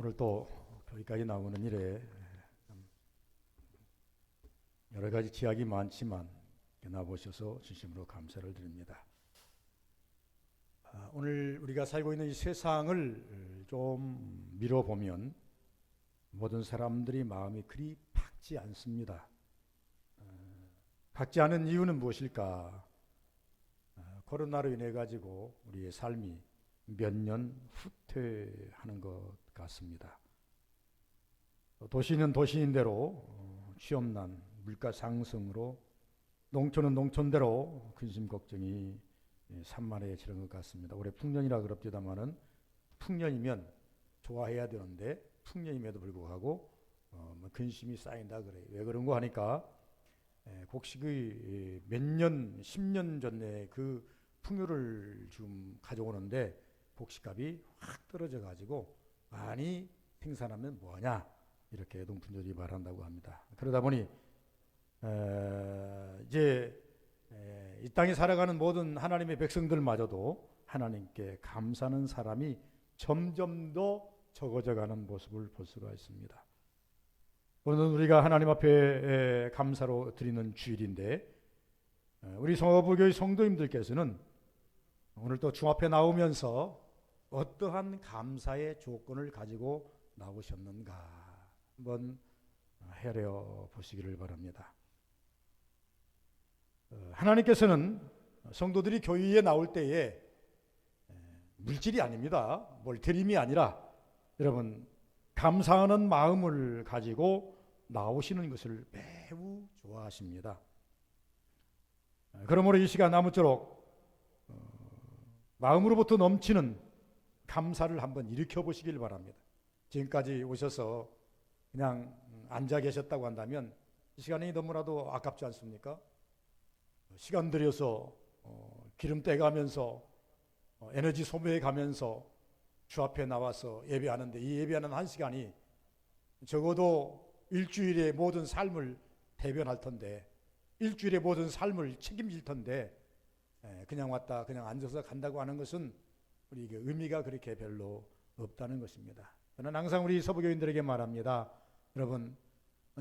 오늘 또 교회까지 나오는 일에 여러 가지 지약이 많지만 나보셔서 진심으로 감사를 드립니다. 오늘 우리가 살고 있는 이 세상을 좀 미뤄보면 모든 사람들이 마음이 그리 밝지 않습니다. 밝지 않은 이유는 무엇일까? 코로나로 인해 가지고 우리의 삶이 몇 년 후퇴하는 것 같습니다. 도시는 도시인대로 취업난, 물가 상승으로 농촌은 농촌대로 근심 걱정이 산만해지는 것 같습니다. 올해 풍년이라 그럽디다마는 풍년이면 좋아해야 되는데 풍년임에도 불구하고 근심이 쌓인다 그래요. 왜 그런가 하니까 곡식의 몇 년, 10년 전에 그 풍요를 지금 가져오는데 곡식값이 확 떨어져 가지고 많이 생산하면 뭐하냐 이렇게 농촌들이 말한다고 합니다. 그러다 보니 이제 이 땅에 살아가는 모든 하나님의 백성들마저도 하나님께 감사하는 사람이 점점 더 적어져가는 모습을 볼 수가 있습니다. 오늘은 우리가 하나님 앞에 감사로 드리는 주일인데 우리 성화부교의 성도님들께서는 오늘 또 중앞에 나오면서 어떠한 감사의 조건을 가지고 나오셨는가 한번 헤아려 보시기를 바랍니다. 하나님께서는 성도들이 교회에 나올 때에 물질이 아닙니다. 뭘 드림이 아니라 여러분 감사하는 마음을 가지고 나오시는 것을 매우 좋아하십니다. 그러므로 이 시간 아무쪼록 마음으로부터 넘치는 감사를 한번 일으켜 보시길 바랍니다. 지금까지 오셔서 그냥 앉아 계셨다고 한다면 이 시간이 너무나도 아깝지 않습니까? 시간 들여서 기름 떼가면서 에너지 소모해 가면서 주 앞에 나와서 예배하는데 이 예배하는 한 시간이 적어도 일주일의 모든 삶을 대변할 텐데 일주일의 모든 삶을 책임질 텐데 그냥 왔다 그냥 앉아서 간다고 하는 것은 우리에게 의미가 그렇게 별로 없다는 것입니다. 저는 항상 우리 서부교인들에게 말합니다. 여러분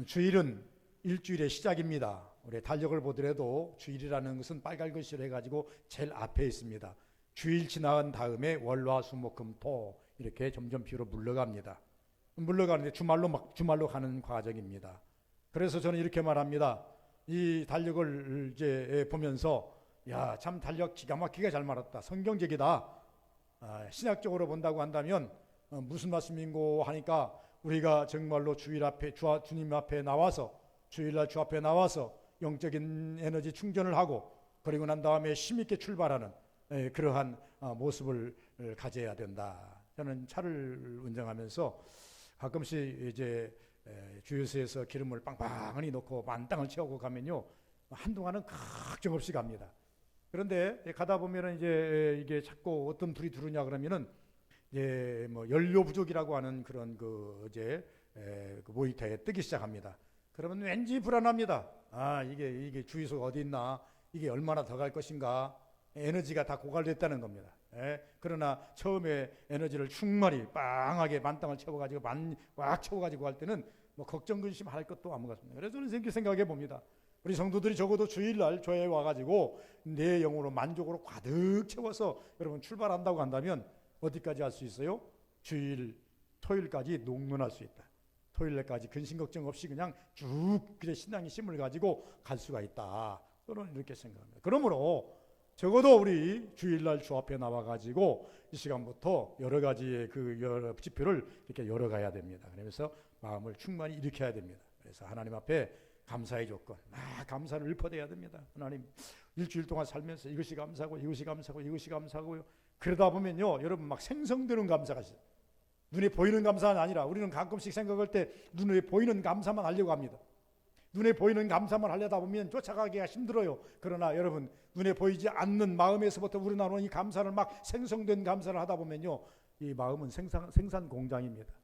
주일은 일주일의 시작입니다. 우리 달력을 보더라도 주일이라는 것은 빨간 글씨로 해가지고 제일 앞에 있습니다. 주일 지나간 다음에 월, 화, 수, 목, 금, 토 이렇게 점점피로 물러갑니다. 물러가는데 주말로 가는 과정입니다. 그래서 저는 이렇게 말합니다. 이 달력을 이제 보면서 야, 참 달력 기가 막히게 잘 말았다. 성경적이다. 신학적으로 본다고 한다면 무슨 말씀인고 하니까 우리가 정말로 주일 앞에 주님 앞에 나와서 주일날 주 앞에 나와서 영적인 에너지 충전을 하고 그리고 난 다음에 힘있게 출발하는 그러한 모습을 가져야 된다. 저는 차를 운전하면서 가끔씩 이제 주유소에서 기름을 빵빵하니 넣고 만땅을 채우고 가면요 한동안은 걱정 없이 갑니다. 그런데 가다 보면은 이제 이게 자꾸 어떤 불이 들어오냐 그러면은 이제 뭐 연료 부족이라고 하는 그런 그 이제 그 모니터에 뜨기 시작합니다. 그러면 왠지 불안합니다. 이게 주유소가 어디 있나? 이게 얼마나 더 갈 것인가? 에너지가 다 고갈됐다는 겁니다. 그러나 처음에 에너지를 충만히 빵하게 만땅을 채워가지고 꽉 채워가지고 할 때는 뭐 걱정 근심 할 것도 아무 같습니다. 그래서 저는 이렇게 생각해 봅니다. 우리 성도들이 적어도 주일날 교회에 와가지고 내 영으로 만족으로 가득 채워서 여러분 출발한다고 한다면 어디까지 할 수 있어요? 주일, 토요일까지 농론할 수 있다. 토요일까지 근심 걱정 없이 그냥 쭉 그래 신앙의 힘을 가지고 갈 수가 있다. 저는 이렇게 생각합니다. 그러므로 적어도 우리 주일날 주 앞에 나와가지고 이 시간부터 여러 가지의 그 여러 지표를 이렇게 열어가야 됩니다. 그래서 마음을 충만히 일으켜야 됩니다. 그래서 하나님 앞에 감사의 조건, 감사를 읊어대야 됩니다. 하나님 일주일 동안 살면서 이것이 감사하고 이것이 감사하고 이것이 감사하고요. 그러다 보면요, 여러분 막 생성되는 감사가 있어요. 눈에 보이는 감사는 아니라 우리는 가끔씩 생각할 때 눈에 보이는 감사만 하려고 합니다. 눈에 보이는 감사만 하려다 보면 쫓아가기가 힘들어요. 그러나 여러분 눈에 보이지 않는 마음에서부터 우러나오는 이 감사를 막 생성된 감사를 하다 보면요, 이 마음은 생산 공장입니다.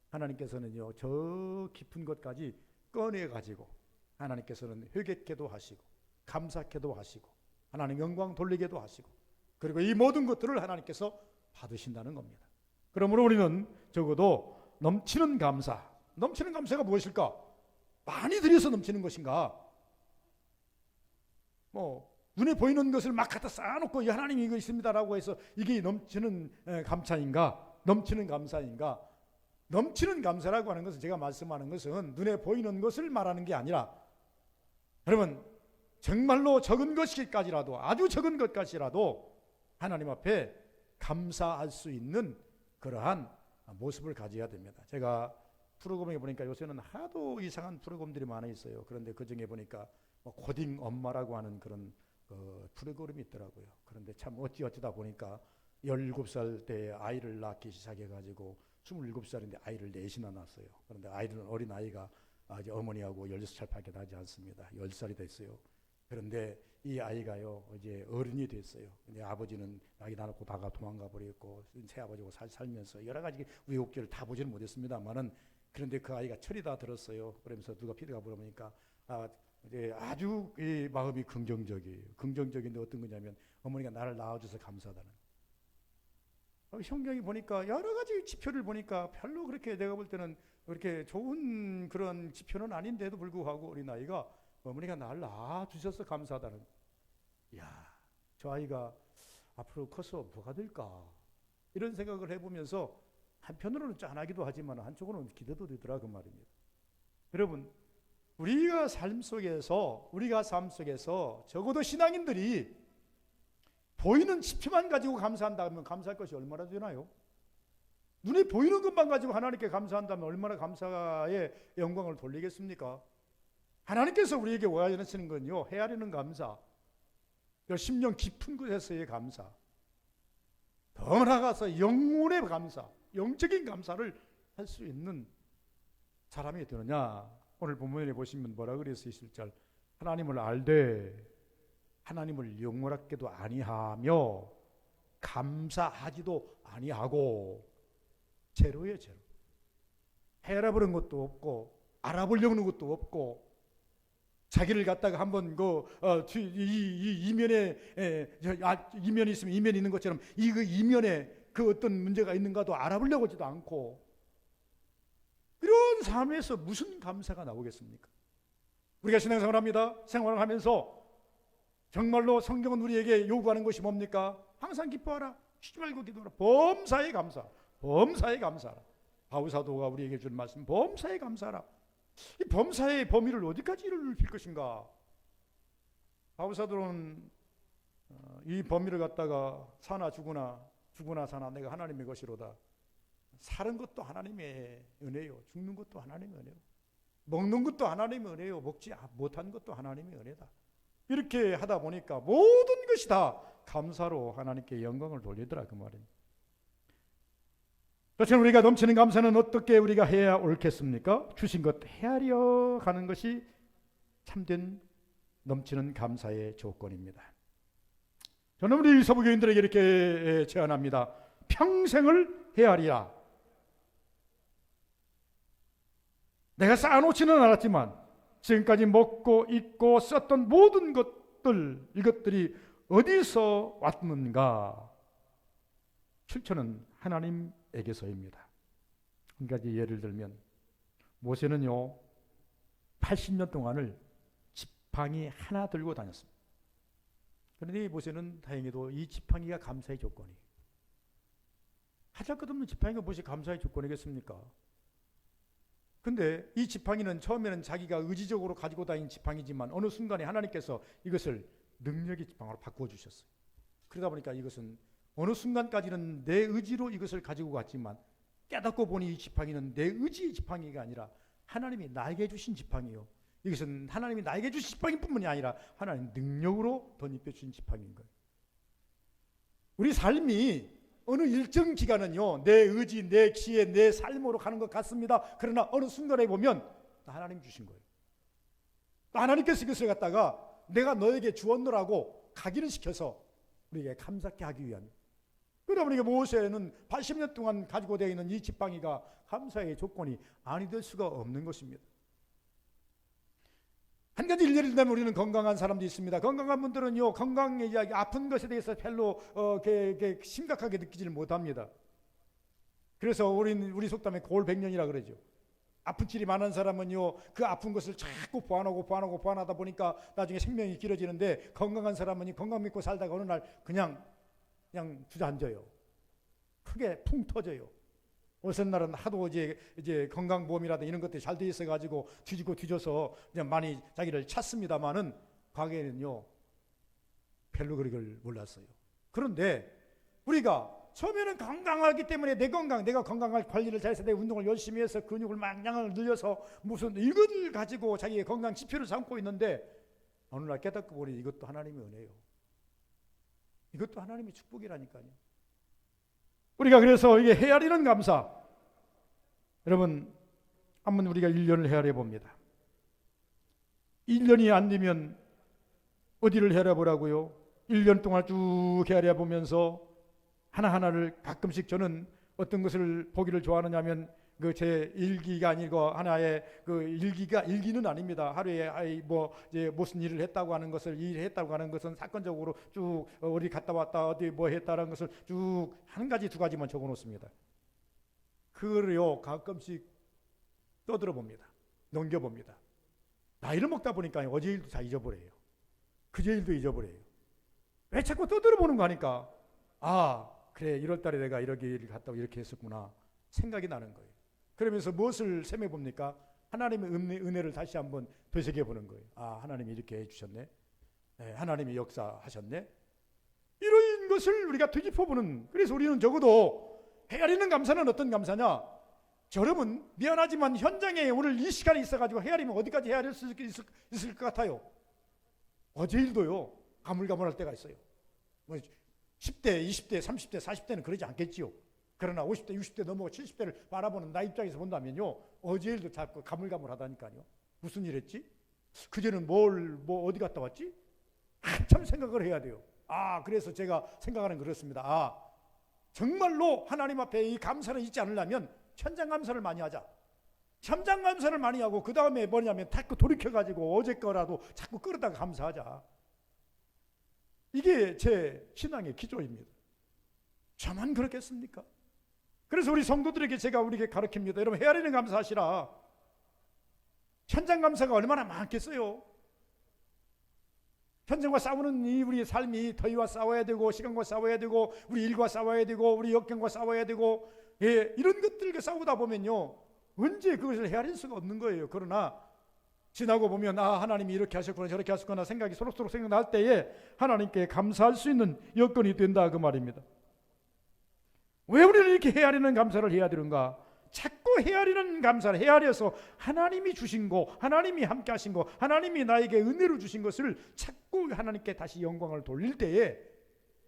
하나님께서는요 저 깊은 것까지 꺼내 가지고 하나님께서는 회개케도 하시고 감사케도 하시고 하나님 영광 돌리게도 하시고 그리고 이 모든 것들을 하나님께서 받으신다는 겁니다. 그러므로 우리는 적어도 넘치는 감사. 넘치는 감사가 무엇일까? 많이 드려서 넘치는 것인가? 눈에 보이는 것을 막 갖다 쌓아놓고 하나님이 이거 있습니다라고 해서 이게 넘치는 감사인가? 넘치는 감사인가? 넘치는 감사라고 하는 것은, 제가 말씀하는 것은 눈에 보이는 것을 말하는 게 아니라, 여러분 정말로 적은 것까지라도, 아주 적은 것까지라도 하나님 앞에 감사할 수 있는 그러한 모습을 가져야 됩니다. 제가 프로그램에 보니까 요새는 하도 이상한 프로그램들이 많아 있어요. 그런데 그 중에 보니까 고딩 엄마라고 하는 그런 프로그램이 있더라고요. 그런데 참 어찌다 보니까 17살 때 아이를 낳기 시작해가지고 27살인데 아이를 넷이나 낳았어요. 그런데 아이는 어린 아이가 아직 어머니하고 16살밖에 나지 않습니다. 10살이 됐어요. 그런데 이 아이가요 이제 어른이 됐어요. 근데 아버지는 아기 낳고 다가 도망가 버렸고, 새아버지하고 살면서 여러 가지 우여곡절을 다 보지는 못했습니다만은, 그런데 그 아이가 철이 다 들었어요. 그러면서 누가 피드가 물어보니까 이제 아주 이 마음이 긍정적이에요. 긍정적인데 어떤 거냐면, 어머니가 나를 낳아줘서 감사하다는. 성경이 보니까 여러 가지 지표를 보니까 별로 그렇게 내가 볼 때는 그렇게 좋은 그런 지표는 아닌데도 불구하고 어린 아이가 어머니가 나를 낳아주셔서 감사하다는. 이야, 저 아이가 앞으로 커서 뭐가 될까? 이런 생각을 해보면서 한편으로는 짠하기도 하지만 한쪽으로는 기대도 되더라 그 말입니다. 여러분, 우리가 삶 속에서 적어도 신앙인들이 보이는 지표만 가지고 감사한다면 감사할 것이 얼마나 되나요? 눈에 보이는 것만 가지고 하나님께 감사한다면 얼마나 감사의 영광을 돌리겠습니까? 하나님께서 우리에게 원하시는 건요, 헤아리는 감사, 심령 깊은 곳에서의 감사, 더 나아가서 영혼의 감사, 영적인 감사를 할 수 있는 사람이 되느냐. 오늘 본문에 보시면 뭐라 그랬어요? 21절, 하나님을 알되 하나님을 영원하게도 아니하며 감사하지도 아니하고. 제로예요, 제로. 알아보는 것도 없고 알아보려는 것도 없고, 자기를 갖다가 한번 이 이면에 이면이 있으면 이면이 있는 것처럼 그 이면에 그 어떤 문제가 있는가도 알아보려고 하지도 않고, 이런 삶에서 무슨 감사가 나오겠습니까? 우리가 신앙생활을 합니다. 생활을 하면서 정말로 성경은 우리에게 요구하는 것이 뭡니까? 항상 기뻐하라, 쉬지 말고 기도하라, 범사에 감사, 범사에 감사하라. 바울사도가 우리에게 준 말씀, 범사에 감사하라. 이 범사의 범위를 어디까지 넓힐 것인가? 바울사도는 이 범위를 갖다가 사나 죽으나 사나 내가 하나님의 것이로다. 사는 것도 하나님의 은혜요, 죽는 것도 하나님의 은혜요, 먹는 것도 하나님의 은혜요, 먹지 못한 것도 하나님의 은혜다. 이렇게 하다 보니까 모든 것이 다 감사로 하나님께 영광을 돌리더라 그 말입니다. 그렇지만 우리가 넘치는 감사는 어떻게 우리가 해야 옳겠습니까? 주신 것 헤아려 가는 것이 참된 넘치는 감사의 조건입니다. 저는 우리 서부교인들에게 이렇게 제안합니다. 평생을 헤아리라. 내가 쌓아놓지는 않았지만 지금까지 먹고 입고 썼던 모든 것들, 이것들이 어디서 왔는가? 출처는 하나님에게서입니다. 한 가지 예를 들면, 모세는요 80년 동안을 지팡이 하나 들고 다녔습니다. 그런데 모세는 다행히도 이 지팡이가 감사의 조건이에요. 하잘것없는 지팡이가 무엇이 감사의 조건이겠습니까? 근데 이 지팡이는 처음에는 자기가 의지적으로 가지고 다닌 지팡이지만 어느 순간에 하나님께서 이것을 능력의 지팡이로 바꿔주셨어요. 그러다 보니까 이것은 어느 순간까지는 내 의지로 이것을 가지고 갔지만 깨닫고 보니 이 지팡이는 내 의지의 지팡이가 아니라 하나님이 나에게 주신 지팡이요, 이것은 하나님이 나에게 주신 지팡이뿐만이 아니라 하나님 능력으로 덧입혀 주신 지팡이인 거예요. 우리 삶이 어느 일정 기간은요 내 의지, 내 지혜, 내 삶으로 가는 것 같습니다. 그러나 어느 순간에 보면 하나님 주신 거예요. 하나님께서 이것을 갖다가 내가 너에게 주었노라고 각인을 시켜서 우리에게 감사케 하기 위한. 그러다 보니까 모세는 80년 동안 가지고 되어 있는 이 지팡이가 감사의 조건이 아니 될 수가 없는 것입니다. 한 가지 예를 들면 우리는 건강한 사람도 있습니다. 건강한 분들은요 건강의 이야기, 아픈 것에 대해서 별로 심각하게 느끼지를 못합니다. 그래서 우리 속담에 골백년이라 그러죠. 아픈 질이 많은 사람은요, 그 아픈 것을 자꾸 보완하다 보니까 나중에 생명이 길어지는데, 건강한 사람은 건강 믿고 살다가 어느 날 그냥 주저앉아요. 크게 풍 터져요. 어떤 날은 하도 이제 건강보험이라든 이런 것들이 잘 돼 있어가지고 뒤져서 그냥 많이 자기를 찾습니다만은, 과거에는요 별로 그걸 몰랐어요. 그런데 우리가 처음에는 건강하기 때문에 내가 건강할 관리를 잘해서 내 운동을 열심히 해서 근육을 막 양을 늘려서 무슨 이것을 가지고 자기의 건강 지표를 삼고 있는데, 어느 날 깨닫고 보니 이것도 하나님의 은혜예요. 이것도 하나님의 축복이라니까요. 우리가 그래서 이게 헤아리는 감사, 여러분 한번 우리가 1년을 헤아려 봅니다. 1년이 안 되면 어디를 헤아려 보라고요? 1년 동안 쭉 헤아려 보면서 하나하나를, 가끔씩 저는 어떤 것을 보기를 좋아하느냐면 그 제 일기가 아니고 하나의 그 일기는 아닙니다. 하루에 뭐 이제 무슨 일을 했다고 하는 것을, 일했다고 하는 것은 사건적으로 쭉 어디 갔다 왔다 어디 뭐 했다라는 것을 쭉 한 가지 두 가지만 적어 놓습니다. 그거를요 가끔씩 떠들어 봅니다. 넘겨 봅니다. 나이를 먹다 보니까 어제 일도 다 잊어버려요. 그제 일도 잊어버려요. 왜 자꾸 떠들어 보는 거 하니까, 아 그래 1월달에 내가 이렇게 일을 갔다 오고 이렇게 했었구나 생각이 나는 거예요. 그러면서 무엇을 셈해 봅니까? 하나님의 은혜를 다시 한번 되새겨 보는 거예요. 아 하나님이 이렇게 해주셨네, 하나님이 역사하셨네, 이런 것을 우리가 되짚어 보는. 그래서 우리는 적어도 헤아리는 감사는 어떤 감사냐? 여러분 미안하지만 현장에 오늘 이 시간에 있어가지고 헤아리면 어디까지 헤아릴 수 있을 것 같아요? 어제 일도요 가물가물할 때가 있어요. 뭐 10대, 20대, 30대, 40대는 그러지 않겠지요. 그러나 50대, 60대 넘어가 70대를 바라보는 나 입장에서 본다면요, 어제 일도 자꾸 가물가물하다니까요. 무슨 일 했지? 그제는 뭐 어디 갔다 왔지? 한참 생각을 해야 돼요. 그래서 제가 생각하는 그렇습니다. 정말로 하나님 앞에 이 감사를 잊지 않으려면 현장 감사를 많이 하자. 현장 감사를 많이 하고, 그 다음에 뭐냐면 자꾸 돌이켜가지고 어제 거라도 자꾸 끌어다가 감사하자. 이게 제 신앙의 기조입니다. 저만 그렇겠습니까? 그래서 우리 성도들에게 제가 우리에게 가르칩니다. 여러분 헤아리는 감사하시라. 현장 감사가 얼마나 많겠어요. 현장과 싸우는 이 우리의 삶이, 더위와 싸워야 되고 시간과 싸워야 되고 우리 일과 싸워야 되고 우리 역경과 싸워야 되고, 이런 것들과 싸우다 보면요 언제 그것을 헤아릴 수가 없는 거예요. 그러나 지나고 보면 하나님이 이렇게 하셨구나 저렇게 하셨구나 생각이 서로서로 생각날 때에 하나님께 감사할 수 있는 여건이 된다 그 말입니다. 왜 우리는 이렇게 헤아리는 감사를 해야 되는가? 자꾸 헤아리는 감사를 헤아려서 하나님이 주신 거, 하나님이 함께 하신 거, 하나님이 나에게 은혜로 주신 것을 자꾸 하나님께 다시 영광을 돌릴 때에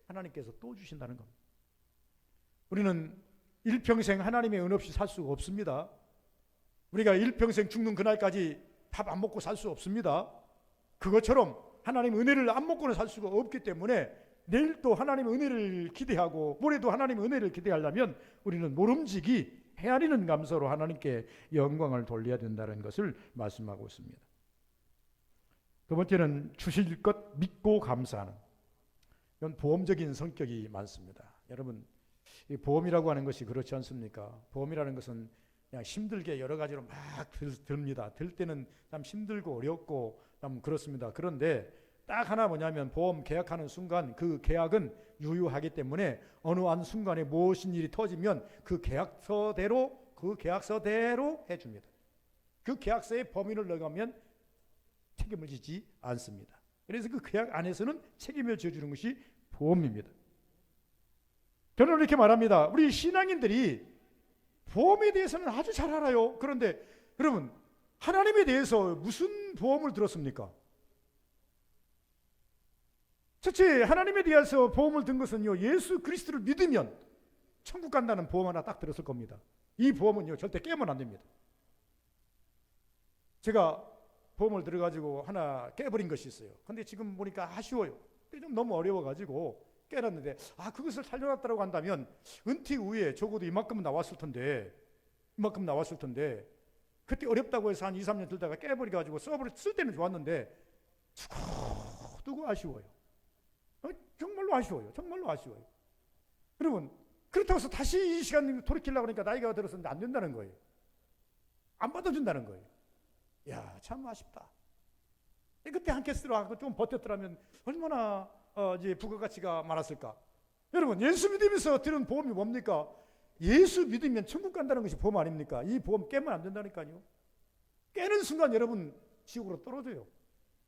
하나님께서 또 주신다는 겁니다. 우리는 일평생 하나님의 은 없이 살 수가 없습니다. 우리가 일평생 죽는 그날까지 밥 안 먹고 살 수 없습니다. 그것처럼 하나님의 은혜를 안 먹고는 살 수가 없기 때문에 내일 또 하나님의 은혜를 기대하고 모레도 하나님의 은혜를 기대하려면 우리는 모름지기 헤아리는 감사로 하나님께 영광을 돌려야 된다는 것을 말씀하고 있습니다. 두 번째는 주실 것 믿고 감사하는, 이건 보험적인 성격이 많습니다. 여러분 이 보험이라고 하는 것이 그렇지 않습니까? 보험이라는 것은 그냥 힘들게 여러 가지로 막 듭니다. 들 때는 참 힘들고 어렵고 참 그렇습니다. 그런데 딱 하나 뭐냐면 보험 계약하는 순간 그 계약은 유효하기 때문에 어느 한 순간에 무엇인 일이 터지면 그 계약서대로 해줍니다. 그 계약서에 범인을 넣으면 책임을 지지 않습니다. 그래서 그 계약 안에서는 책임을 져주는 것이 보험입니다. 저는 이렇게 말합니다. 우리 신앙인들이 보험에 대해서는 아주 잘 알아요. 그런데 여러분 하나님에 대해서 무슨 보험을 들었습니까? 첫째, 하나님에 대해서 보험을 든 것은요, 예수 그리스도를 믿으면 천국 간다는 보험 하나 딱 들었을 겁니다. 이 보험은요 절대 깨면 안 됩니다. 제가 보험을 들어가지고 하나 깨버린 것이 있어요. 근데 지금 보니까 아쉬워요. 좀 너무 어려워가지고 깨놨는데, 그것을 살려놨다고 한다면 은퇴 후에 적어도 이만큼은 나왔을 텐데 그때 어렵다고 해서 한 2, 3년 들다가 깨버려가지고 쓸 때는 좋았는데 두고 아쉬워요. 정말로 아쉬워요. 여러분 그렇다고 해서 다시 이 시간 돌이키려고 하니까 나이가 들어서 안 된다는 거예요. 안 받아준다는 거예요. 야, 참 아쉽다. 그때 한 케이스 들어가고 좀 버텼더라면 얼마나 이제 부가가치가 많았을까. 여러분, 예수 믿으면서 들은 보험이 뭡니까? 예수 믿으면 천국 간다는 것이 보험 아닙니까? 이 보험 깨면 안 된다니까요. 깨는 순간 여러분 지옥으로 떨어져요.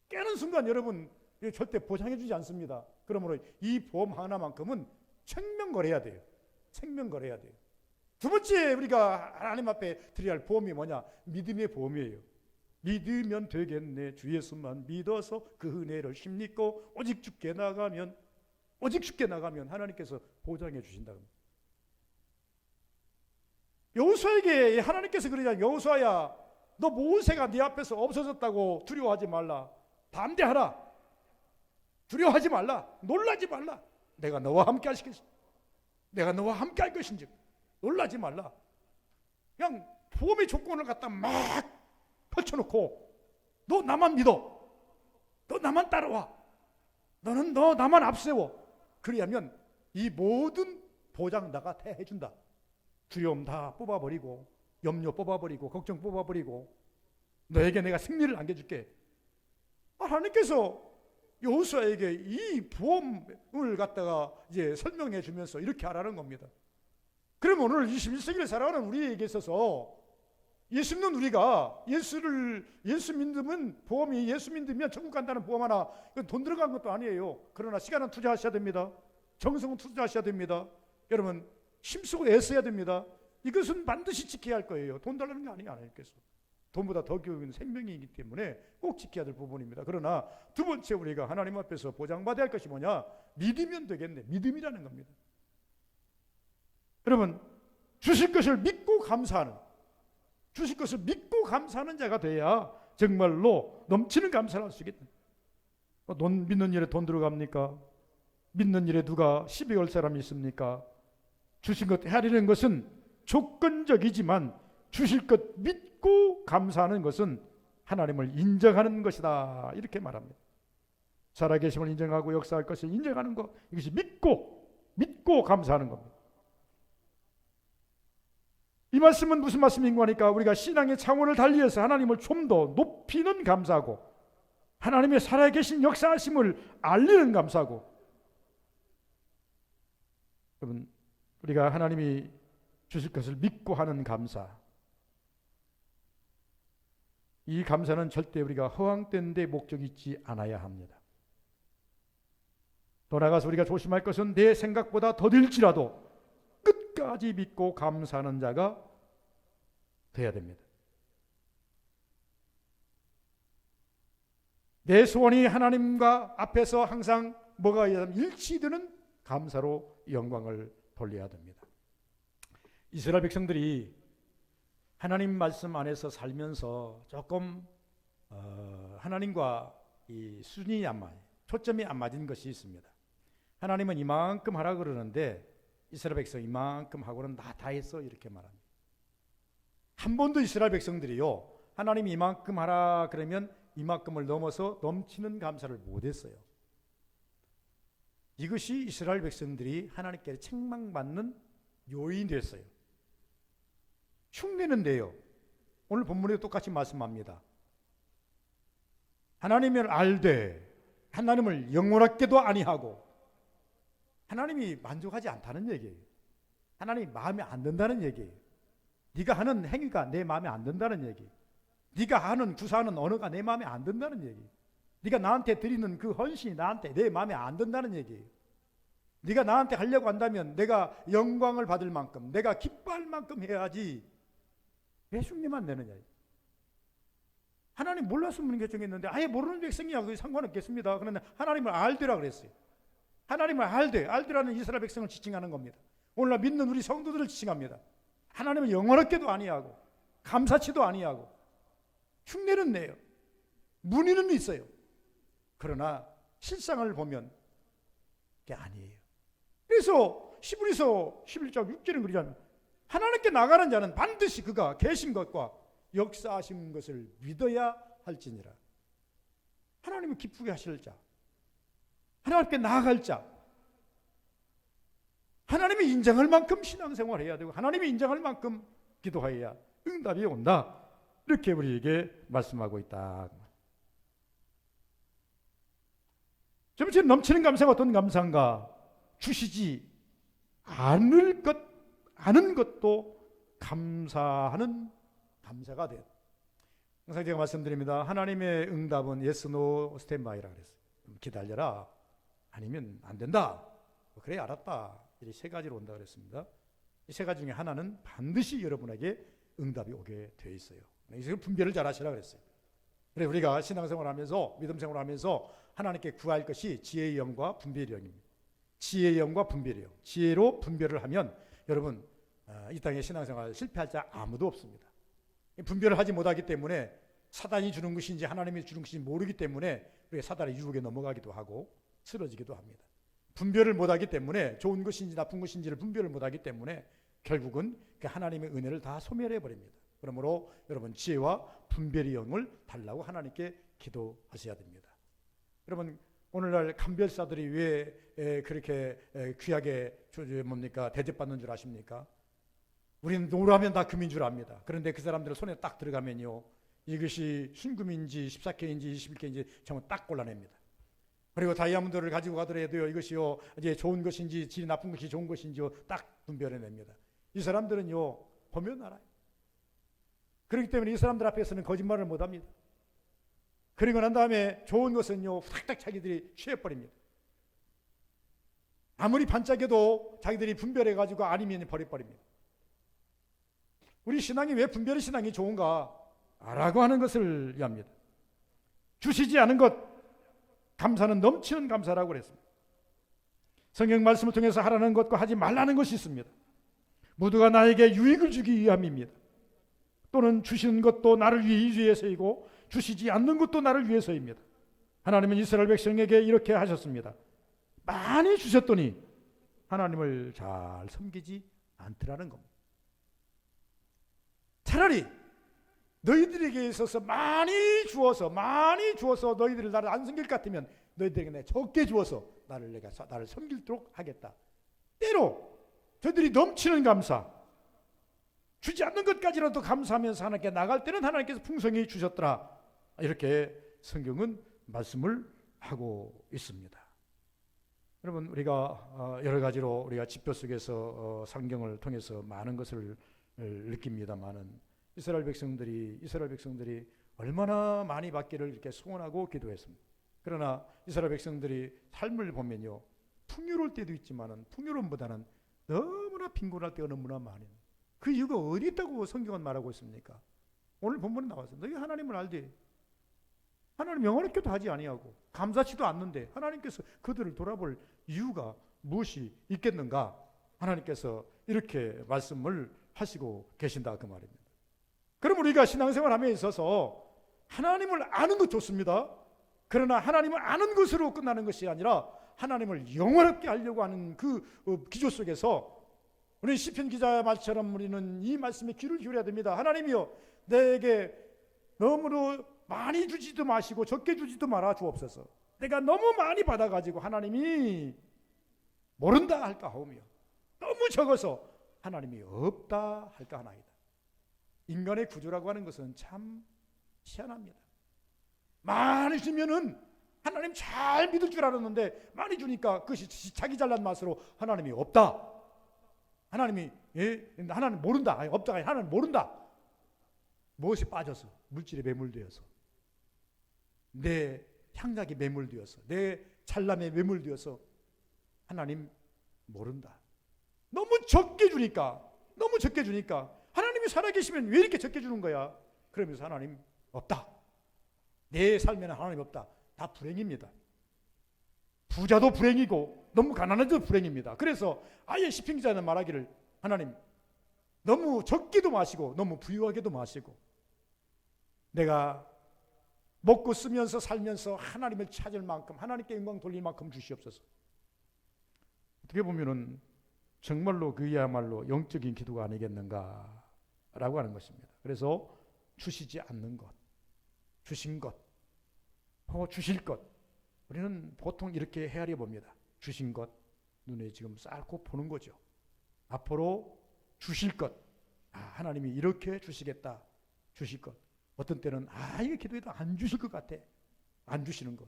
깨는 순간 여러분 절대 보장해주지 않습니다. 그러므로 이 보험 하나만큼은 생명거래해야 돼요. 생명거래해야 돼요. 두 번째 우리가 하나님 앞에 드려야 할 보험이 뭐냐? 믿음의 보험이에요. 믿으면 되겠네. 주 예수만 믿어서 그 은혜를 힘입고 오직 죽게 나가면 하나님께서 보장해 주신다고. 여호수아에게 하나님께서 그러자, 여호수아야, 너 모세가 네 앞에서 없어졌다고 두려워하지 말라. 담대하라. 두려워하지 말라. 놀라지 말라. 내가 너와 함께 할 것인즉 놀라지 말라. 그냥 보험의 조건을 갖다 막 펼쳐놓고 너 나만 믿어. 너 나만 따라와. 너 나만 앞세워. 그리하면 이 모든 보장 나가 다 해준다. 두려움 다 뽑아버리고, 염려 뽑아버리고, 걱정 뽑아버리고, 너에게 내가 승리를 안겨줄게. 하나님께서 여호수아에게 이 보험을 갖다가 이제 설명해 주면서 이렇게 하라는 겁니다. 그러면 오늘 21세기를 살아가는 우리에게 있어서 예수 믿는 우리가 예수 믿으면 보험이, 예수 믿으면 천국 간다는 보험 하나, 돈 들어간 것도 아니에요. 그러나 시간은 투자하셔야 됩니다. 정성은 투자하셔야 됩니다. 여러분 힘쓰고 애써야 됩니다. 이것은 반드시 지켜야 할 거예요. 돈 달라는 게 아니에요. 하나님께서 돈보다 더 귀한 생명이기 때문에 꼭 지켜야 될 부분입니다. 그러나 두 번째 우리가 하나님 앞에서 보장받아야 할 것이 뭐냐? 믿으면 되겠네. 믿음이라는 겁니다. 여러분, 주실 것을 믿고 감사하는, 주실 것을 믿고 감사하는 자가 돼야 정말로 넘치는 감사를 할 수 있겠다. 돈 믿는 일에 돈 들어갑니까? 믿는 일에 누가 시비 걸 사람이 있습니까? 주신 것 헤아리는 것은 조건적이지만 주실 것 믿고 감사하는 것은 하나님을 인정하는 것이다. 이렇게 말합니다. 살아계심을 인정하고 역사할 것을 인정하는 것, 이것이 믿고 감사하는 겁니다. 이 말씀은 무슨 말씀인가 하니까 우리가 신앙의 차원을 달리해서 하나님을 좀 더 높이는 감사하고 하나님의 살아계신 역사하심을 알리는 감사하고, 여러분 우리가 하나님이 주실 것을 믿고 하는 감사, 이 감사는 절대 우리가 허황된 데 목적이 있지 않아야 합니다. 더 나아가서 우리가 조심할 것은 내 생각보다 더딜지라도 끝까지 믿고 감사하는 자가 되어야 됩니다. 내 소원이 하나님과 앞에서 항상 뭐가 일치되는 감사로 영광을 돌려야 됩니다. 이스라엘 백성들이 하나님 말씀 안에서 살면서 조금 하나님과 이 수준이 초점이 안 맞은 것이 있습니다. 하나님은 이만큼 하라 그러는데 이스라엘 백성 이만큼 하고는 다 했어 이렇게 말합니다. 한 번도 이스라엘 백성들이요, 하나님이 이만큼 하라 그러면 이만큼을 넘어서 넘치는 감사를 못했어요. 이것이 이스라엘 백성들이 하나님께 책망받는 요인이 됐어요. 흉내는 내요. 오늘 본문에 똑같이 말씀합니다. 하나님을 알되 하나님을 영원하게도 아니하고, 하나님이 만족하지 않다는 얘기예요. 하나님이 마음에 안 든다는 얘기예요. 네가 하는 행위가 내 마음에 안 든다는 얘기, 네가 하는 구사하는 언어가 내 마음에 안 든다는 얘기, 네가 나한테 드리는 그 헌신이 나한테 내 마음에 안 든다는 얘기예요. 네가 나한테 하려고 한다면 내가 영광을 받을 만큼, 내가 기뻐할 만큼 해야지 왜 흉내만 내느냐. 하나님 몰랐으면 결정했는데 아예 모르는 백성이야, 그게 상관없겠습니다. 그런데 하나님을 알되라 그랬어요. 하나님을 알되라는 이스라엘 백성을 지칭하는 겁니다. 오늘날 믿는 우리 성도들을 지칭합니다. 하나님을 영원하게도 아니하고 감사치도 아니하고 흉내는 내요. 문의는 있어요. 그러나 실상을 보면 그게 아니에요. 그래서 히브리서 11장 6절은 그러잖아요. 하나님께 나가는 자는 반드시 그가 계신 것과 역사하신 것을 믿어야 할지니라. 하나님을 기쁘게 하실 자, 하나님께 나아갈 자, 하나님이 인정할 만큼 신앙생활 해야 되고 하나님이 인정할 만큼 기도해야 응답이 온다. 이렇게 우리에게 말씀하고 있다. 지금 넘치는 감사가 어떤 감사인가? 주시지 않을 아는 것도 감사하는 감사가 돼요. 항상 제가 말씀드립니다. 하나님의 응답은 yes, no, 스탠바이라 그랬어요. 기다려라. 아니면 안 된다. 그래 알았다. 이 세 가지로 온다 그랬습니다. 이 세 가지 중에 하나는 반드시 여러분에게 응답이 오게 되어 있어요. 이걸 분별을 잘 하시라 그랬어요. 그래 우리가 신앙생활하면서 믿음생활하면서 하나님께 구할 것이 지혜의 영과 분별의 영입니다. 지혜의 영과 분별의 영. 지혜로 분별을 하면 여러분 이 땅에 신앙생활 실패할 자 아무도 없습니다. 분별을 하지 못하기 때문에 사단이 주는 것인지 하나님이 주는 것인지 모르기 때문에 우리가 사단의 유혹에 넘어가기도 하고 쓰러지기도 합니다. 분별을 못하기 때문에 좋은 것인지 나쁜 것인지를 분별을 못하기 때문에 결국은 그 하나님의 은혜를 다 소멸해버립니다. 그러므로 여러분 지혜와 분별의 영을 달라고 하나님께 기도하셔야 됩니다. 여러분 오늘날 감별사들이 왜 그렇게 귀하게 대접받는 줄 아십니까? 우리는 노라면 다 금인 줄 압니다. 그런데 그 사람들 손에 딱 들어가면요 이것이 순금인지 14K인지 21K인지 정말 딱 골라냅니다. 그리고 다이아몬드를 가지고 가더라도요 이것이요 이제 좋은 것인지 질이 나쁜 것이 좋은 것인지요 딱 분별해냅니다. 이 사람들은요 보면 알아요. 그렇기 때문에 이 사람들 앞에서는 거짓말을 못합니다. 그리고 난 다음에 좋은 것은요 탁탁 자기들이 취해버립니다. 아무리 반짝여도 자기들이 분별해가지고 아니면 버려버립니다. 우리 신앙이 왜 분별의 신앙이 좋은가 라고 하는 것을 위합니다. 주시지 않은 것 감사는 넘치는 감사라고 그랬습니다. 성경 말씀을 통해서 하라는 것과 하지 말라는 것이 있습니다. 모두가 나에게 유익을 주기 위함입니다. 또는 주시는 것도 나를 위해서이고 주시지 않는 것도 나를 위해서입니다. 하나님은 이스라엘 백성에게 이렇게 하셨습니다. 많이 주셨더니 하나님을 잘 섬기지 않더라는 겁니다. 차라리 너희들에게 있어서 많이 주어서 너희들을 나를 안 섬길 것 같으면 너희들에게 내가 적게 주어서 나를 섬기도록 하겠다. 때로 저들이 넘치는 감사, 주지 않는 것까지라도 감사하면서 하나님께 나갈 때는 하나님께서 풍성히 주셨더라. 이렇게 성경은 말씀을 하고 있습니다. 여러분 우리가 여러 가지로 우리가 지표 속에서 성경을 통해서 많은 것을 느낍니다만은 이스라엘 백성들이 얼마나 많이 받기를 이렇게 소원하고 기도했습니다. 그러나 이스라엘 백성들이 삶을 보면요 풍요로울 때도 있지만은 풍요로움보다는 너무나 빈곤할 때가 너무나 많이. 그 이유가 어디 있다고 성경은 말하고 있습니까? 오늘 본문에 나와서 너희 하나님을 알되 하나님 영원하게도 하지 아니하고 감사치도 않는데 하나님께서 그들을 돌아볼 이유가 무엇이 있겠는가? 하나님께서 이렇게 말씀을 하시고 계신다 그 말입니다. 그럼 우리가 신앙생활 함에 있어서 하나님을 아는 것 좋습니다. 그러나 하나님을 아는 것으로 끝나는 것이 아니라 하나님을 영원하게 하려고 하는 그 기조 속에서 우리 시편 기자 말처럼 우리는 이 말씀에 귀를 기울여야 됩니다. 하나님이여 내게 너무도 많이 주지도 마시고 적게 주지도 말아 주옵소서. 내가 너무 많이 받아가지고 하나님이 모른다 할까 하오며 너무 적어서 하나님이 없다 할까 하나이다. 인간의 구조라고 하는 것은 참 희한합니다. 많이 주면은 하나님 잘 믿을 줄 알았는데 많이 주니까 그것이 자기 잘난 맛으로 하나님이 없다. 하나님 모른다. 아니, 없다. 하나님 모른다. 무엇이 빠져서 물질에 매몰되어서 내 향락에 매몰되어서 내 찬란에 매몰되어서 하나님 모른다. 너무 적게 주니까 하나님이 살아계시면 왜 이렇게 적게 주는 거야? 그러면서 하나님 없다. 내 삶에는 하나님 없다. 다 불행입니다. 부자도 불행이고 너무 가난해도 불행입니다. 그래서 아예 시편 기자는 말하기를 하나님 너무 적기도 마시고 너무 부유하게도 마시고 내가 먹고 쓰면서 살면서 하나님을 찾을 만큼 하나님께 영광 돌릴 만큼 주시옵소서. 어떻게 보면은 정말로 그야말로 영적인 기도가 아니겠는가라고 하는 것입니다. 그래서 주시지 않는 것, 주신 것, 주실 것 우리는 보통 이렇게 헤아려 봅니다. 주신 것, 눈에 지금 쌓고 보는 거죠. 앞으로 주실 것, 하나님이 이렇게 주시겠다, 주실 것. 어떤 때는 이거 기도해도 안 주실 것 같아, 안 주시는 것.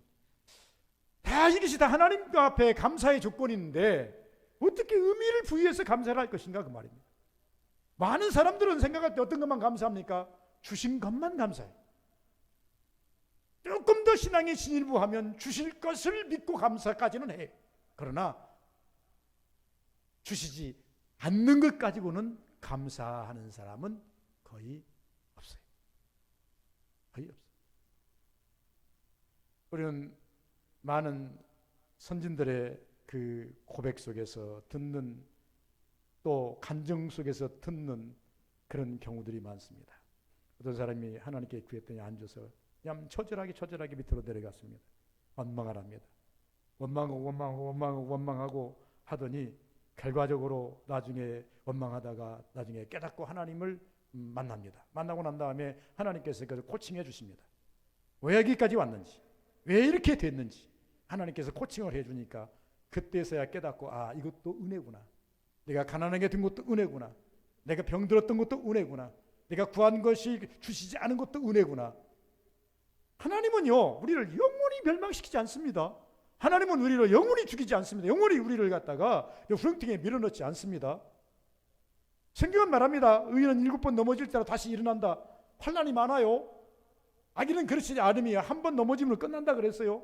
다 이것이 다 하나님 앞에 감사의 조건인데 어떻게 의미를 부여해서 감사를 할 것인가, 그 말입니다. 많은 사람들은 생각할 때 어떤 것만 감사합니까? 주신 것만 감사해요. 조금 더 신앙에 진일보하면 주실 것을 믿고 감사까지는 해요. 그러나 주시지 않는 것 가지고는 감사하는 사람은 거의 없어요. 거의 없어요. 우리는 많은 선진들의 그 고백 속에서 듣는, 또 간증 속에서 듣는 그런 경우들이 많습니다. 어떤 사람이 하나님께 구했더니 앉아서 그냥 처절하게 밑으로 내려갔습니다. 원망을 합니다. 원망하고 하더니 결과적으로 나중에 원망하다가 나중에 깨닫고 하나님을 만납니다. 만나고 난 다음에 하나님께서 그것을 코칭해 주십니다. 왜 여기까지 왔는지, 왜 이렇게 됐는지 하나님께서 코칭을 해주니까 그때서야 깨닫고, 이것도 은혜구나. 내가 가난하게 된 것도 은혜구나. 내가 병들었던 것도 은혜구나. 내가 구한 것이 주시지 않은 것도 은혜구나. 하나님은요, 우리를 영원히 멸망시키지 않습니다. 하나님은 우리를 영원히 죽이지 않습니다. 영원히 우리를 갖다가 후렁팅에 밀어넣지 않습니다. 성경은 말합니다. 의인은 7번 넘어질 때로 다시 일어난다. 환난이 많아요. 악인은 그렇지 않으며 한 번 넘어지면 끝난다 그랬어요.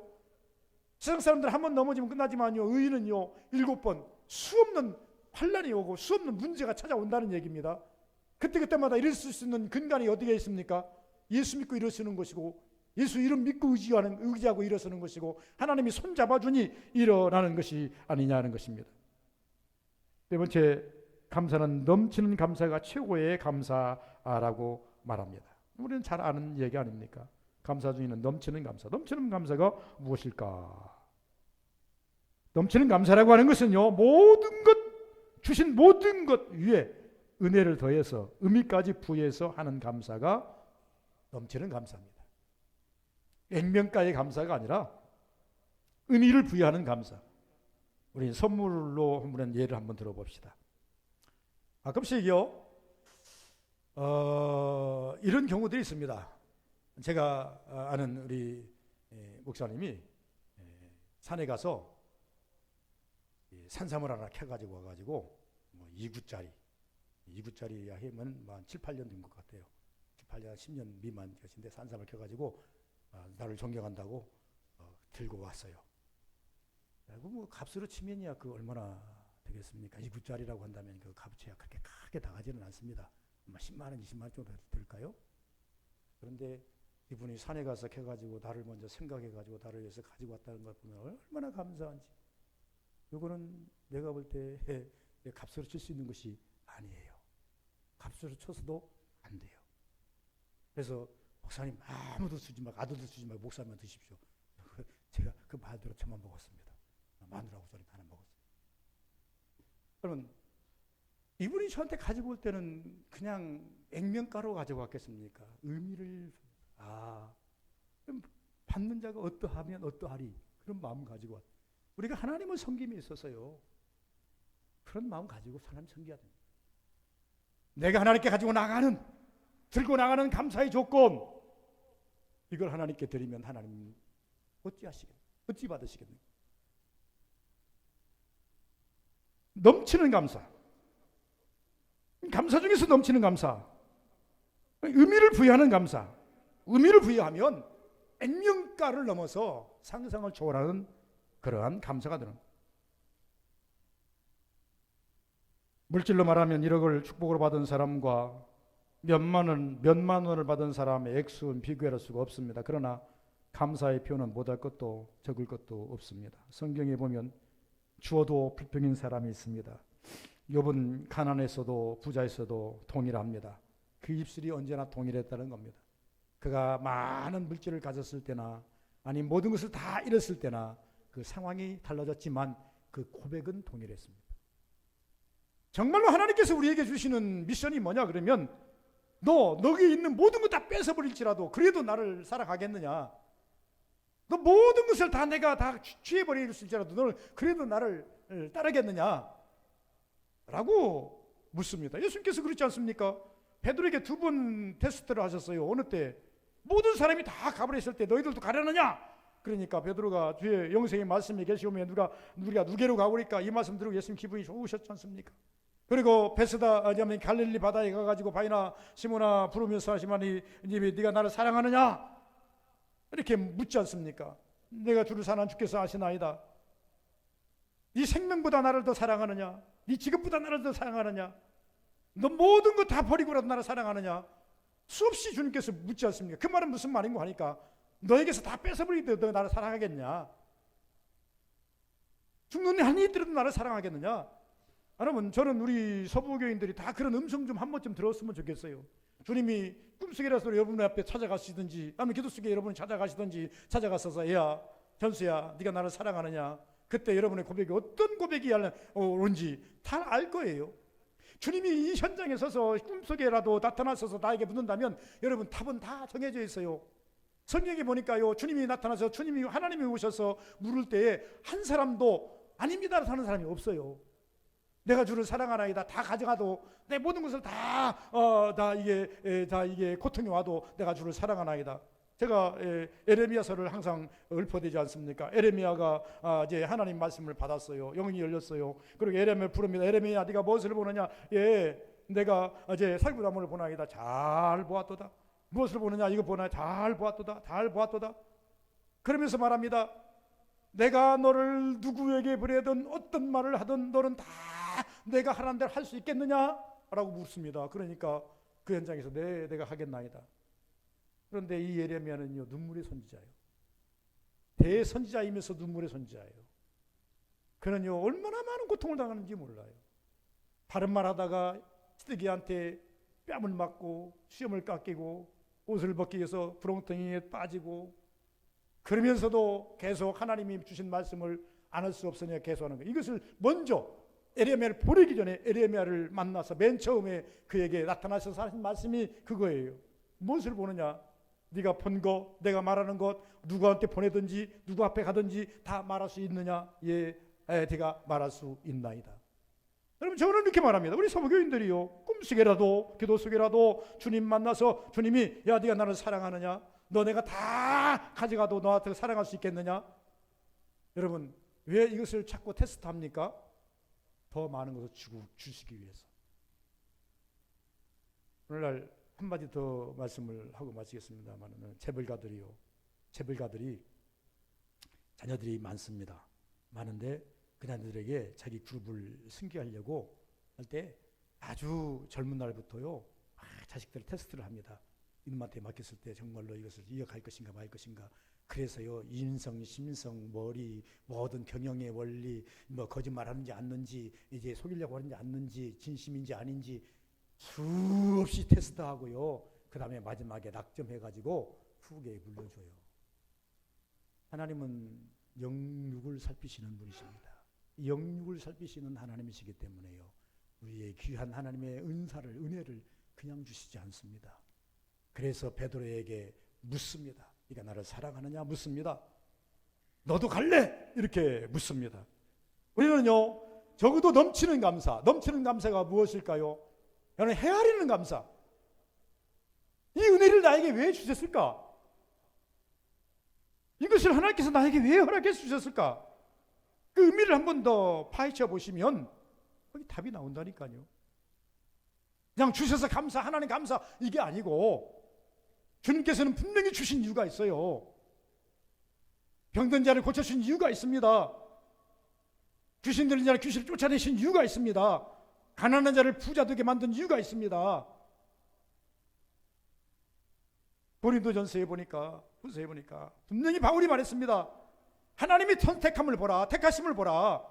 세상 사람들 한 번 넘어지면 끝나지만요, 의인은요 7번 수없는 환난이 오고 수없는 문제가 찾아온다는 얘기입니다. 그때마다 일을 쓸 수 있는 근간이 어디에 있습니까? 예수 믿고 일어서는 것이고, 예수 이름 믿고 의지하고 일어서는 것이고, 하나님이 손 잡아주니 일어나는 것이 아니냐는 것입니다. 네 번째, 감사는 넘치는 감사가 최고의 감사라고 말합니다. 우리는 잘 아는 얘기 아닙니까? 감사 중에는 넘치는 감사. 넘치는 감사가 무엇일까? 넘치는 감사라고 하는 것은요, 모든 것, 주신 모든 것 위에 은혜를 더해서 의미까지 부여해서 하는 감사가 넘치는 감사입니다. 액면가의 감사가 아니라 의미를 부여하는 감사. 우리 선물로 한번 예를 한번 들어봅시다. 가끔씩요, 이런 경우들이 있습니다. 제가 아는 우리 목사님이 산에 가서 산삼을 하나 캐가지고 와가지고 2구짜리 하면 한 7, 8년 된 것 같아요. 7, 8년, 10년 미만 계신데 산삼을 켜가지고 나를 존경한다고 들고 왔어요. 그리고 값으로 치면이야 그 얼마나 되겠습니까? 2구짜리라고 한다면 그 값어치가 그렇게 크게 나가지는 않습니다. 10만 원, 20만 원 정도 될까요? 그런데 이분이 산에 가서 캐가지고 나를 먼저 생각해가지고 나를 위해서 가지고 왔다는 걸 보면 얼마나 감사한지. 이거는 내가 볼 때 값으로 칠 수 있는 것이 아니에요. 값으로 쳐서도 안 돼요. 그래서 목사님 아무도 주지 말고, 아들도 주지 말고 목사님만 드십시오. 제가 그 말대로 저만 먹었습니다. 마누라하고 저는 하나 먹었어요. 그러면 이분이 저한테 가지고 올 때는 그냥 액면가로 가지고 왔겠습니까? 의미를, 그럼 받는 자가 어떠하면 어떠하리, 그런 마음 가지고 왔. 우리가 하나님을 섬김에 있어서요, 그런 마음 가지고 하나님 섬겨야 됩니다. 내가 하나님께 가지고 나가는, 들고 나가는 감사의 조건, 이걸 하나님께 드리면 하나님 어찌 받으시겠는가? 넘치는 감사. 감사 중에서 넘치는 감사. 의미를 부여하는 감사. 의미를 부여하면 액면가를 넘어서 상상을 초월하는 그러한 감사가 되는. 물질로 말하면 1억을 축복으로 받은 사람과 몇만 원을 받은 사람의 액수는 비교할 수가 없습니다. 그러나 감사의 표현은 못할 것도 적을 것도 없습니다. 성경에 보면 주어도 불평인 사람이 있습니다. 욥은 가난했어도 부자였어도 동일합니다. 그 입술이 언제나 동일했다는 겁니다. 그가 많은 물질을 가졌을 때나 아니 모든 것을 다 잃었을 때나 그 상황이 달라졌지만 그 고백은 동일했습니다. 정말로 하나님께서 우리에게 주시는 미션이 뭐냐 그러면, 너기 있는 모든 것 다 뺏어버릴지라도 그래도 나를 사랑하겠느냐? 너 모든 것을 다 내가 다 취해버릴지라도 너는 그래도 나를 따르겠느냐? 라고 묻습니다. 예수님께서 그렇지 않습니까? 베드로에게 2번 테스트를 하셨어요. 어느 때? 모든 사람이 다 가버렸을 때 너희들도 가려느냐? 그러니까 베드로가 주의 영생의 말씀이 계시오면 우리가 누게로 가오리까? 이 말씀 들으고 예수님 기분이 좋으셨지 않습니까? 그리고 베스다 갈릴리 바다에 가가지고 바이나 시몬아 부르면서 하시마니 네가 나를 사랑하느냐? 이렇게 묻지 않습니까? 내가 주를 사랑하는 주께서 아시나이다. 네 생명보다 나를 더 사랑하느냐? 네 직업보다 나를 더 사랑하느냐? 너 모든 거 다 버리고라도 나를 사랑하느냐? 수없이 주님께서 묻지 않습니까? 그 말은 무슨 말인가 하니까 너에게서 다 뺏어버리더라도 너 나를 사랑하겠냐? 죽는 한이 있더라도 나를 사랑하겠느냐? 여러분, 저는 우리 서부교인들이 다 그런 음성 좀 한 번쯤 들었으면 좋겠어요. 주님이 꿈속이라서 여러분 앞에 찾아가시든지 아니면 기도 속에 여러분이 찾아가시든지 찾아가셔서 야 전수야 네가 나를 사랑하느냐? 그때 여러분의 고백이 어떤 고백이 옳은지 다 알 거예요. 주님이 이 현장에 서서 꿈속에라도 나타나셔서 나에게 묻는다면 여러분 답은 다 정해져 있어요. 성경에 보니까요, 주님이 나타나서 주님이 하나님이 오셔서 물을 때에 한 사람도 아닙니다 하는 사람이 없어요. 내가 주를 사랑하나이다 다 가져가도 내 모든 것을 다 이게 고통이 와도 내가 주를 사랑하나이다. 제가 에레미야서를 항상 읊어대지 않습니까? 에레미야가 이제 하나님 말씀을 받았어요. 영이 열렸어요. 그리고 에레미야를 부릅니다. 에레미야 네가 무엇을 보느냐? 내가 이제 살구나무를 보나이다. 잘 보았도다. 무엇을 보느냐? 이거 보나? 잘 보았도다. 잘 보았도다. 그러면서 말합니다. 내가 너를 누구에게 보내든 어떤 말을 하든 너는 다 내가 하라는 대로 할 수 있겠느냐? 라고 묻습니다. 그러니까 그 현장에서 내가 하겠나이다. 그런데 이 예레미야는요, 눈물의 선지자예요. 대선지자이면서 눈물의 선지자예요. 그는요, 얼마나 많은 고통을 당하는지 몰라요. 바른 말 하다가 시드기한테 뺨을 맞고 수염을 깎이고 옷을 벗기 위해서 구렁텅이에 빠지고, 그러면서도 계속 하나님이 주신 말씀을 안 할 수 없으냐 계속하는 거예요. 이것을 먼저 에레미야를 보내기 전에 에레미야를 만나서 맨 처음에 그에게 나타나셔서 하신 말씀이 그거예요. 무엇을 보느냐? 네가 본 것, 내가 말하는 것, 누구한테 보내든지 누구 앞에 가든지 다 말할 수 있느냐? 네가 말할 수 있나이다. 여러분, 저는 이렇게 말합니다. 우리 서부교인들이요, 꿈속에라도 기도 속에라도 주님 만나서 주님이 야 네가 나를 사랑하느냐? 너 내가 다 가져가도 너한테 사랑할 수 있겠느냐? 여러분, 왜 이것을 자꾸 테스트합니까? 더 많은 것을 주시기 위해서. 오늘날 한마디 더 말씀을 하고 마치겠습니다만, 재벌가들이 자녀들이 많습니다. 많은데 그 자녀들에게 자기 그룹을 승계하려고 할 때 아주 젊은 날부터요, 자식들 테스트를 합니다. 이놈한테 맡겼을 때 정말로 이것을 이어갈 것인가 말 것인가. 그래서요, 인성, 심성, 머리, 모든 경영의 원리, 거짓말하는지 않는지, 이제 속이려고 하는지 않는지, 진심인지 아닌지 수없이 테스트하고요, 그 다음에 마지막에 낙점해가지고 후계에 물려줘요. 하나님은 영육을 살피시는 분이십니다. 영육을 살피시는 하나님이시기 때문에요, 우리의 귀한 하나님의 은혜를 그냥 주시지 않습니다. 그래서 베드로에게 묻습니다. 네가 나를 사랑하느냐 묻습니다. 너도 갈래? 이렇게 묻습니다. 우리는요, 적어도 넘치는 감사가 무엇일까요? 여러분, 헤아리는 감사. 이 은혜를 나에게 왜 주셨을까? 이것을 하나님께서 나에게 왜 허락해 주셨을까? 그 의미를 한 번 더 파헤쳐 보시면 거기 답이 나온다니까요. 그냥 주셔서 감사, 하나님 감사, 이게 아니고 주님께서는 분명히 주신 이유가 있어요. 병든 자를 고쳐주신 이유가 있습니다. 귀신 들린 자를 귀신을 쫓아내신 이유가 있습니다. 가난한 자를 부자 되게 만든 이유가 있습니다. 고린도전서에 보니까, 후서에 보니까 분명히 바울이 말했습니다. 하나님이 택함을 보라, 택하심을 보라.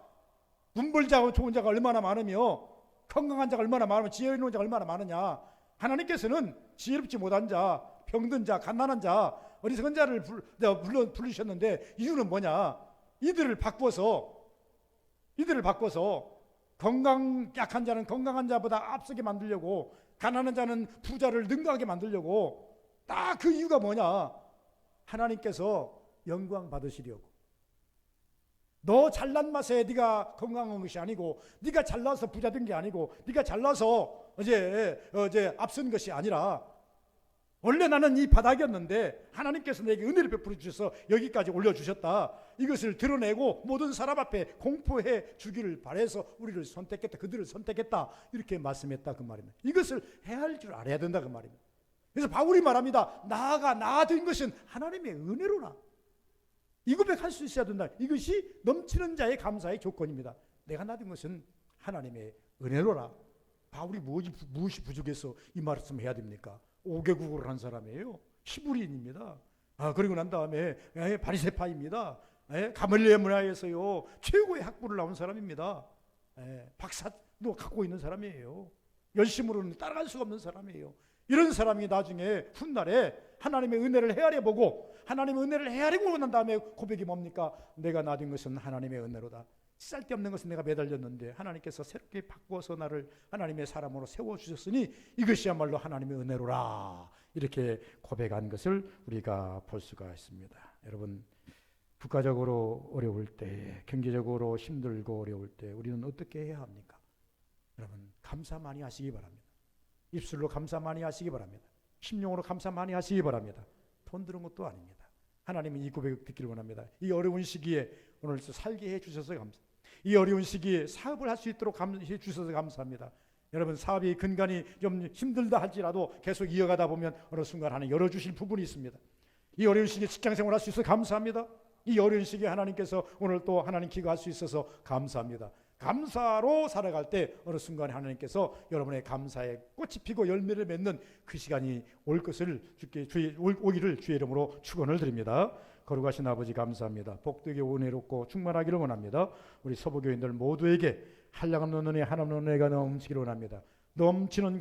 문벌자와 좋은 자가 얼마나 많으며 건강한 자가 얼마나 많으며 지혜로운 자가 얼마나 많으냐. 하나님께서는 지혜롭지 못한 자, 병든 자, 갓난한 자, 어리석은 자를 부르셨는데 이유는 뭐냐? 이들을 바꿔서 약한 자는 건강한 자보다 앞서게 만들려고, 가난한 자는 부자를 능가하게 만들려고. 딱 그 이유가 뭐냐? 하나님께서 영광 받으시려고. 너 잘난 맛에 네가 건강한 것이 아니고, 네가 잘나서 부자 된 게 아니고, 네가 잘나서 어제 앞선 것이 아니라, 원래 나는 이 바닥이었는데 하나님께서 내게 은혜를 베풀어 주셔서 여기까지 올려주셨다. 이것을 드러내고 모든 사람 앞에 공포해 주기를 바라서 우리를 선택했다. 그들을 선택했다. 이렇게 말씀했다 그 말입니다. 이것을 해야 할 줄 알아야 된다 그 말입니다. 그래서 바울이 말합니다. 나가 된 것은 하나님의 은혜로라. 이 고백할 수 있어야 된다. 이것이 넘치는 자의 감사의 조건입니다. 내가 나 된 것은 하나님의 은혜로라. 바울이 무엇이 부족해서 이 말씀 해야 됩니까? 5개국어를 한 사람이에요. 히브리인입니다. 그리고 난 다음에 바리새파입니다. 가말리엘 문화에서요 최고의 학부를 나온 사람입니다. 박사도 갖고 있는 사람이에요. 열심으로는 따라갈 수가 없는 사람이에요. 이런 사람이 나중에 훗날에 하나님의 은혜를 헤아려 보고, 하나님의 은혜를 헤아리고 난 다음에 고백이 뭡니까? 내가 나 된 것은 하나님의 은혜로다. 쓸데없는 것은 내가 매달렸는데 하나님께서 새롭게 바꾸어서 나를 하나님의 사람으로 세워주셨으니 이것이야말로 하나님의 은혜로라. 이렇게 고백한 것을 우리가 볼 수가 있습니다. 여러분, 국가적으로 어려울 때, 경제적으로 힘들고 어려울 때 우리는 어떻게 해야 합니까? 여러분, 감사 많이 하시기 바랍니다. 입술로 감사 많이 하시기 바랍니다. 심령으로 감사 많이 하시기 바랍니다. 돈 드는 것도 아닙니다. 하나님은 이 고백을 듣기를 원합니다. 이 어려운 시기에 오늘 살게 해주셔서 감사합니다. 이 어려운 시기에 사업을 할 수 있도록 해주셔서 감사합니다. 여러분, 사업이 근간이 좀 힘들다 할지라도 계속 이어가다 보면 어느 순간 하나님 열어주실 부분이 있습니다. 이 어려운 시기에 직장생활 할 수 있어서 감사합니다. 이 어려운 시기에 하나님께서 오늘 또 하나님 기도할 수 있어서 감사합니다. 감사로 살아갈 때 어느 순간에 하나님께서 여러분의 감사의 꽃이 피고 열매를 맺는 그 시간이 올 것을 오기를 주의 이름으로 축원을 드립니다. 거룩하신 아버지 감사합니다. 복되게 은혜롭고 충만하기를 원합니다. 우리 서부교인들 모두에게 한량없는 은혜, 한없는 은혜가 넘치기를 원합니다. 넘치는